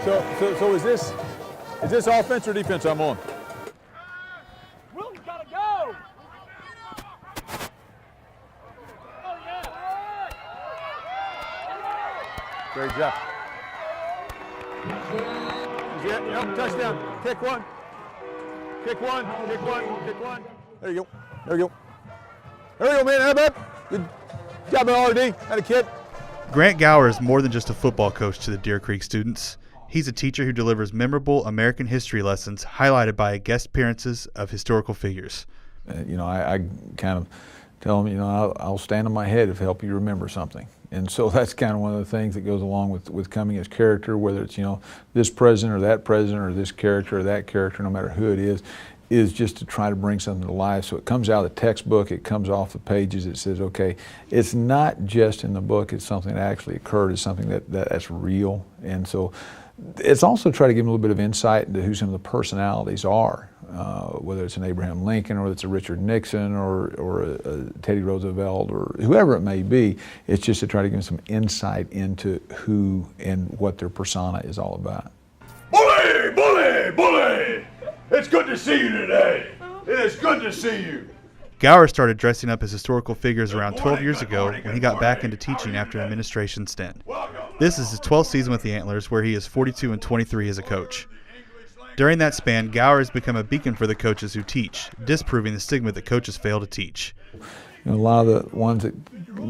So is this offense or defense I'm on? Will's gotta go. Oh yeah. Great job. Yep, touchdown. Kick one. Kick one. Kick one. Kick one. There you go. There you go. There you go, man. How about? Good job, RD. Had a kid. Grant Gower is more than just a football coach to the Deer Creek students. He's a teacher who delivers memorable American history lessons highlighted by guest appearances of historical figures. I kind of tell them, I'll stand on my head if help you remember something. And so that's kind of one of the things that goes along with coming as character, whether it's, this president or this character or that character, no matter who it is just to try to bring something to life. So it comes out of the textbook, it comes off the pages, it says, okay, it's not just in the book, it's something that actually occurred, it's something that's real. And so it's also try to give them a little bit of insight into who some of the personalities are, whether it's an Abraham Lincoln or it's a Richard Nixon or a Teddy Roosevelt or whoever it may be. It's just to try to give them some insight into who and what their persona is all about. Bully! Bully! Bully! It's good to see you today. It is good to see you. Gower started dressing up as historical figures around 12 years ago when he got back into teaching after an administration stint. This is his 12th season with the Antlers, where he is 42-23 as a coach. During that span, Gower has become a beacon for the coaches who teach, disproving the stigma that coaches fail to teach. A lot of the ones that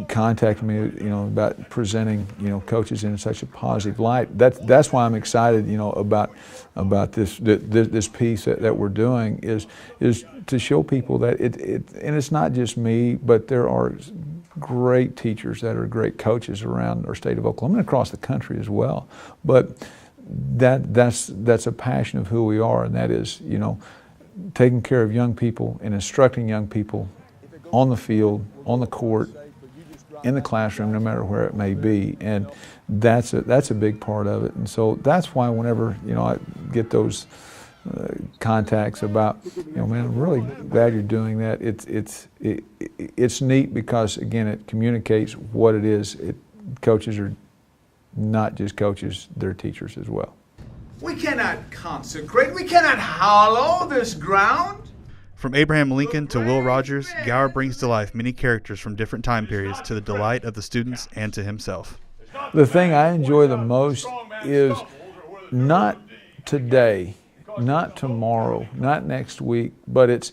contact me, about presenting, coaches in such a positive light. That's why I'm excited, about this piece that we're doing is to show people that and it's not just me, but there are great teachers that are great coaches around our state of Oklahoma and across the country as well. But that's a passion of who we are, and that is, taking care of young people and instructing young people on the field, on the court, in the classroom, no matter where it may be, and that's a big part of it. And so that's why whenever I get those contacts about, man, I'm really glad you're doing that. It's neat because again, it communicates what it is. Coaches are not just coaches; they're teachers as well. We cannot consecrate. We cannot hallow this ground. From Abraham Lincoln to Will Rogers, Gower brings to life many characters from different time periods to the delight of the students and to himself. The thing I enjoy the most is not today, not tomorrow, not next week, but it's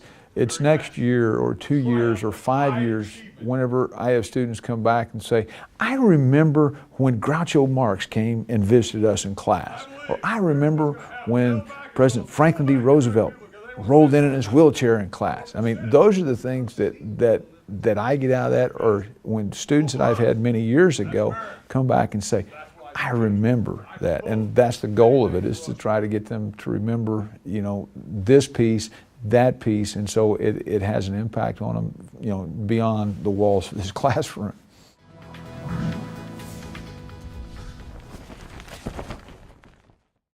next year or 2 years or 5 years whenever I have students come back and say, I remember when Groucho Marx came and visited us in class, or I remember when President Franklin D. Roosevelt rolled in his wheelchair in class. I mean, those are the things that I get out of that, or when students that I've had many years ago come back and say, I remember that. And that's the goal of it, is to try to get them to remember, this piece, that piece, and so it has an impact on them, beyond the walls of this classroom.